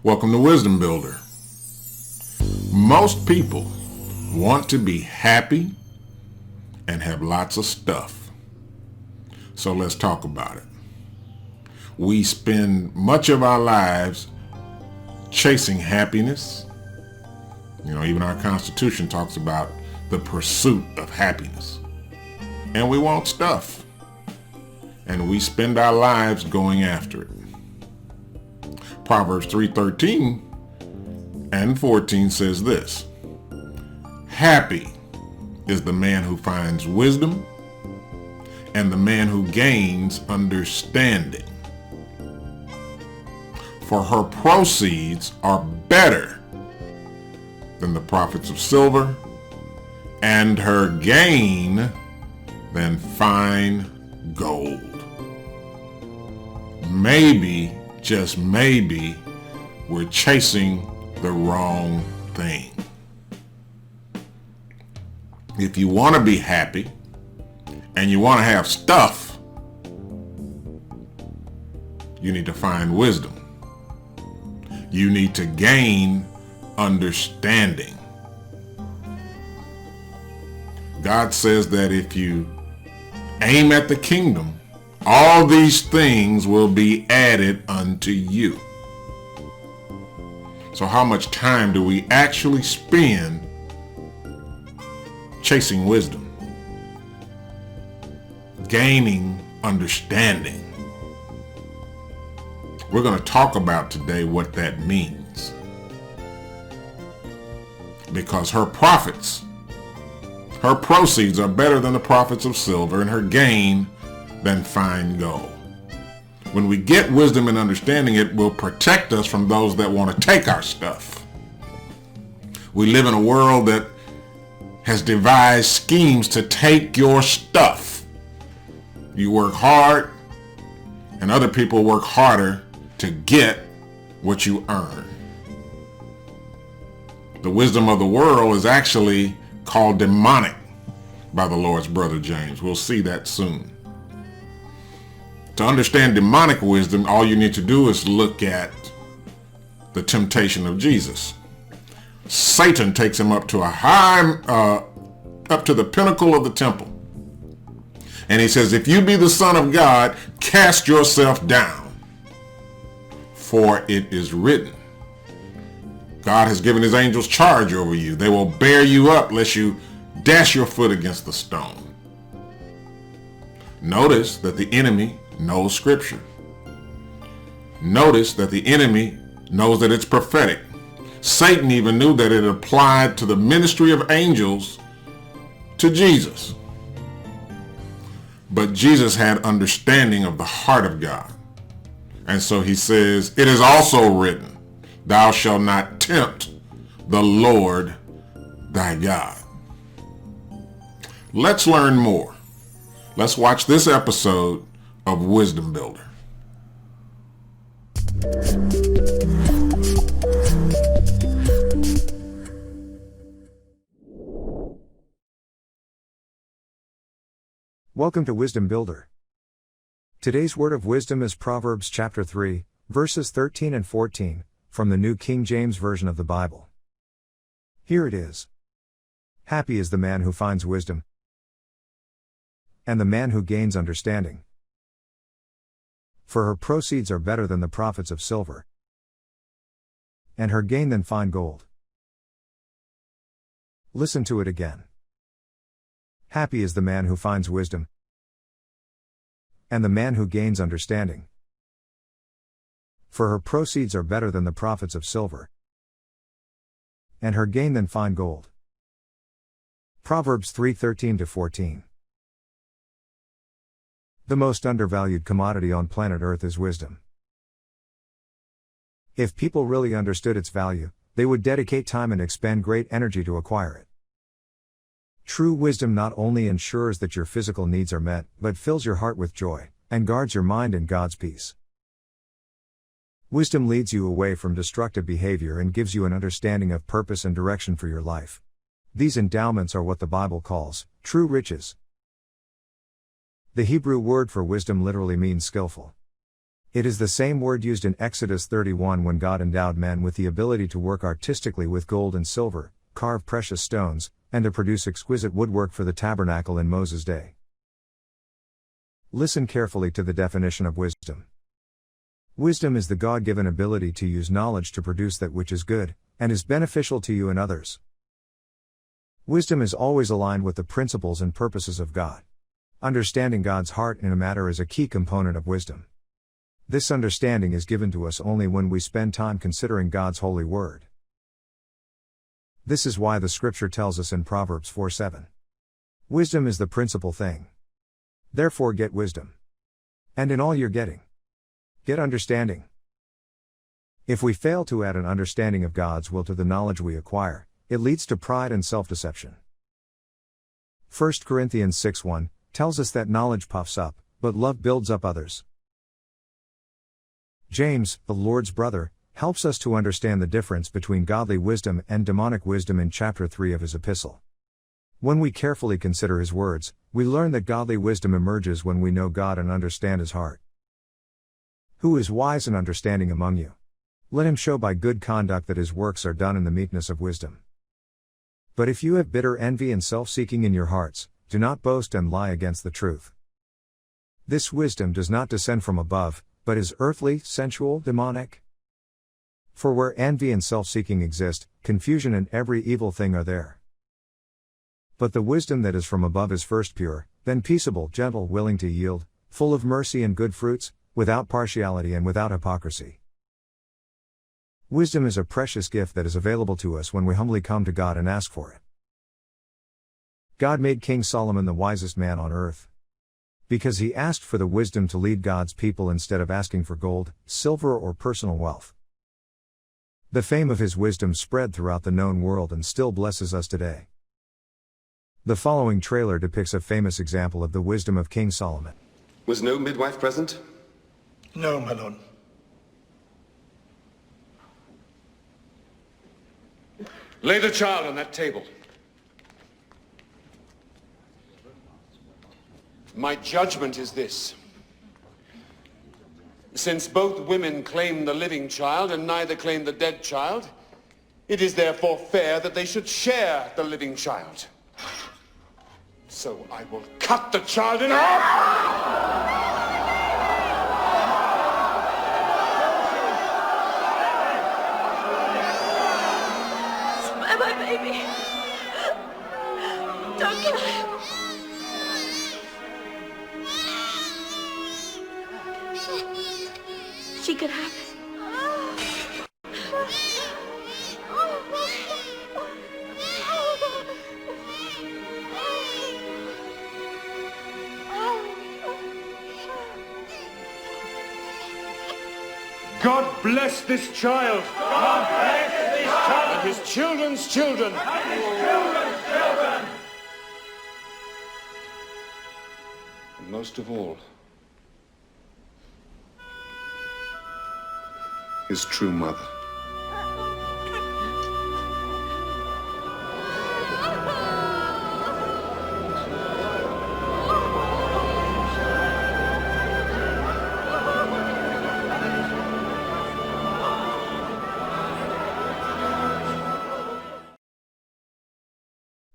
Welcome to Wisdom Builder. Most people want to be happy and have lots of stuff. So let's talk about it. We spend much of our lives chasing happiness. Even our Constitution talks about the pursuit of happiness. And we want stuff. And we spend our lives going after it. Proverbs 3:13 and 14 says this: Happy is the man who finds wisdom and the man who gains understanding. For her proceeds are better than the profits of silver, and her gain than fine gold. Maybe, just maybe, we're chasing the wrong thing. If you want to be happy and you want to have stuff, you need to find wisdom. You need to gain understanding. God says that if you aim at the kingdom, all these things will be added unto you. So how much time do we actually spend chasing wisdom, gaining understanding? We're going to talk about today what that means. Because her proceeds are better than the profits of silver, and her gain than fine gold. When we get wisdom and understanding, it will protect us from those that want to take our stuff. We live in a world that has devised schemes to take your stuff. You work hard, and other people work harder to get what you earn. The wisdom of the world is actually called demonic by the Lord's brother James. We'll see that soon. To understand demonic wisdom, all you need to do is look at the temptation of Jesus. Satan takes him up to up to the pinnacle of the temple. And he says, if you be the Son of God, cast yourself down. For it is written, God has given his angels charge over you. They will bear you up lest you dash your foot against the stone. Notice that the enemy knows scripture. Notice that the enemy knows that it's prophetic. Satan even knew that it applied to the ministry of angels to Jesus. But Jesus had understanding of the heart of God. And so he says, it is also written, thou shalt not tempt the Lord thy God. Let's learn more. Let's watch this episode of Wisdom Builder. Welcome to Wisdom Builder. Today's word of wisdom is Proverbs chapter 3, verses 13 and 14, from the New King James Version of the Bible. Here it is. Happy is the man who finds wisdom, and the man who gains understanding. For her proceeds are better than the profits of silver, and her gain than fine gold. Listen to it again. Happy is the man who finds wisdom, and the man who gains understanding. For her proceeds are better than the profits of silver, and her gain than fine gold. Proverbs 3:13-14. The most undervalued commodity on planet Earth is wisdom. If people really understood its value, they would dedicate time and expend great energy to acquire it. True wisdom not only ensures that your physical needs are met, but fills your heart with joy, and guards your mind in God's peace. Wisdom leads you away from destructive behavior and gives you an understanding of purpose and direction for your life. These endowments are what the Bible calls true riches. The Hebrew word for wisdom literally means skillful. It is the same word used in Exodus 31 when God endowed man with the ability to work artistically with gold and silver, carve precious stones, and to produce exquisite woodwork for the tabernacle in Moses' day. Listen carefully to the definition of wisdom. Wisdom is the God-given ability to use knowledge to produce that which is good, and is beneficial to you and others. Wisdom is always aligned with the principles and purposes of God. Understanding God's heart in a matter is a key component of wisdom. This understanding is given to us only when we spend time considering God's holy word. This is why the scripture tells us in Proverbs 4:7. Wisdom is the principal thing. Therefore get wisdom. And in all you're getting, get understanding. If we fail to add an understanding of God's will to the knowledge we acquire, it leads to pride and self-deception. 1 Corinthians 6:1 tells us that knowledge puffs up, but love builds up others. James, the Lord's brother, helps us to understand the difference between godly wisdom and demonic wisdom in chapter 3 of his epistle. When we carefully consider his words, we learn that godly wisdom emerges when we know God and understand his heart. Who is wise and understanding among you? Let him show by good conduct that his works are done in the meekness of wisdom. But if you have bitter envy and self-seeking in your hearts, do not boast and lie against the truth. This wisdom does not descend from above, but is earthly, sensual, demonic. For where envy and self-seeking exist, confusion and every evil thing are there. But the wisdom that is from above is first pure, then peaceable, gentle, willing to yield, full of mercy and good fruits, without partiality and without hypocrisy. Wisdom is a precious gift that is available to us when we humbly come to God and ask for it. God made King Solomon the wisest man on earth, because he asked for the wisdom to lead God's people instead of asking for gold, silver, or personal wealth. The fame of his wisdom spread throughout the known world and still blesses us today. The following trailer depicts a famous example of the wisdom of King Solomon. Was no midwife present? No, my lord. Lay the child on that table. My judgment is this. Since both women claim the living child and neither claim the dead child, it is therefore fair that they should share the living child. So I will cut the child in half! Spare my baby. Don't kill him. She could have it. God bless this child. God bless this child And his children's children. and his children's children. And most of all, his true mother.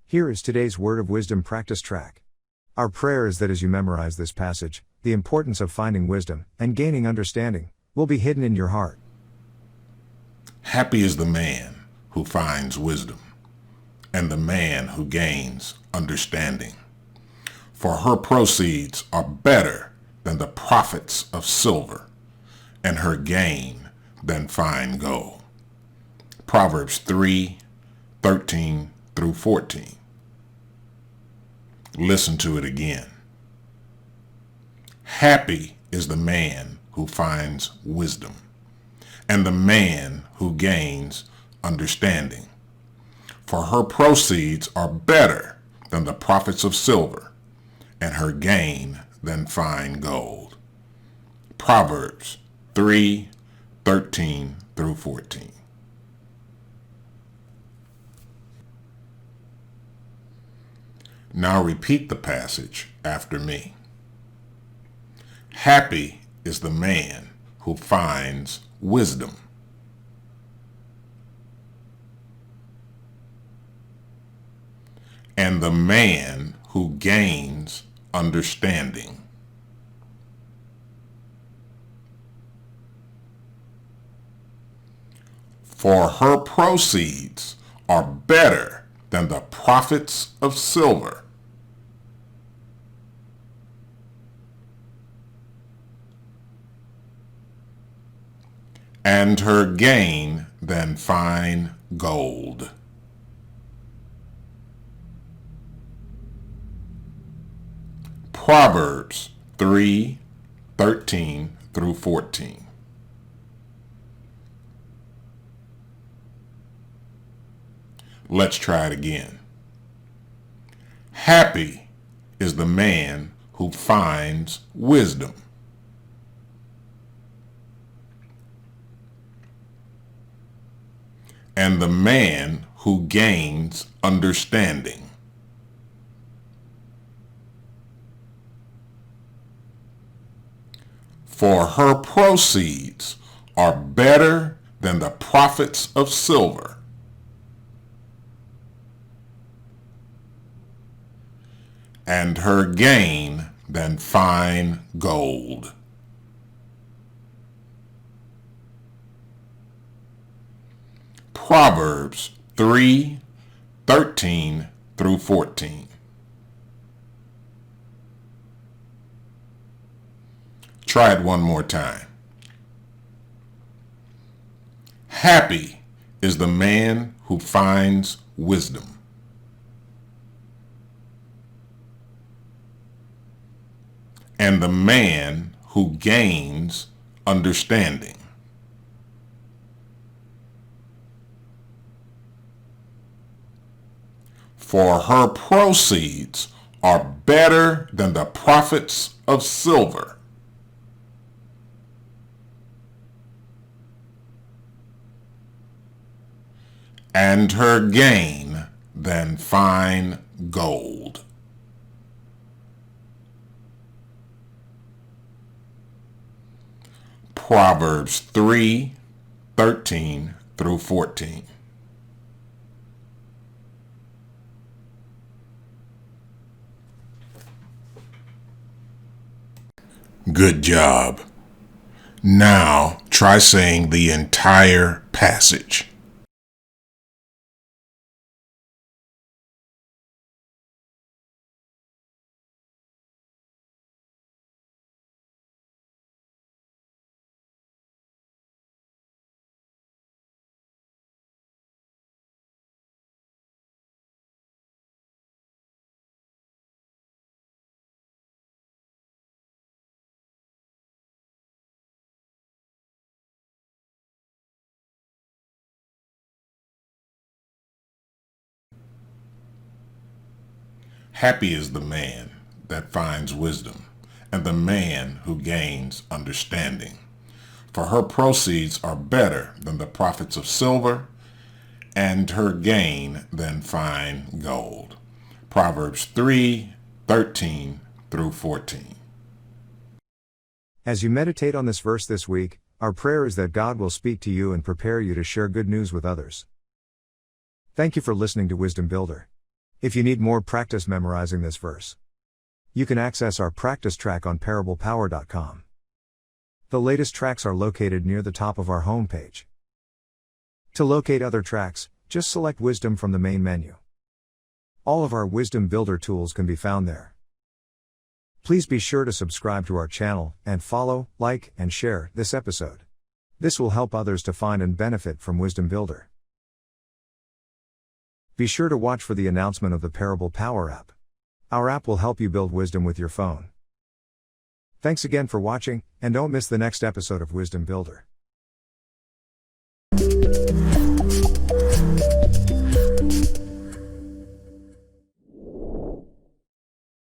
Here is today's Word of Wisdom practice track. Our prayer is that as you memorize this passage, the importance of finding wisdom and gaining understanding will be hidden in your heart. Happy is the man who finds wisdom, and the man who gains understanding. For her proceeds are better than the profits of silver, and her gain than fine gold. Proverbs 3:13 through 14. Listen to it again. Happy is the man who finds wisdom, and the man who gains understanding. For her proceeds are better than the profits of silver, and her gain than fine gold. Proverbs 3:13 through 14. Now repeat the passage after me. Happy is the man who finds wisdom. And the man who gains understanding. For her proceeds are better than the profits of silver, and her gain than fine gold. Proverbs 3:13 through 14. Let's try it again. Happy is the man who finds wisdom, and the man who gains understanding. For her proceeds are better than the profits of silver, and her gain than fine gold. Proverbs 3:13 through 14. Try it one more time. Happy is the man who finds wisdom, and the man who gains understanding. For her proceeds are better than the profits of silver, and her gain than fine gold. Proverbs 3:13 through 14. Good job. Now try saying the entire passage. Happy is the man that finds wisdom, and the man who gains understanding. For her proceeds are better than the profits of silver, and her gain than fine gold. Proverbs 3:13 through 14. As you meditate on this verse this week, our prayer is that God will speak to you and prepare you to share good news with others. Thank you for listening to Wisdom Builder. If you need more practice memorizing this verse, you can access our practice track on parablepower.com. The latest tracks are located near the top of our homepage. To locate other tracks, just select Wisdom from the main menu. All of our Wisdom Builder tools can be found there. Please be sure to subscribe to our channel and follow, like, and share this episode. This will help others to find and benefit from Wisdom Builder. Be sure to watch for the announcement of the Parable Power app. Our app will help you build wisdom with your phone. Thanks again for watching, and don't miss the next episode of Wisdom Builder.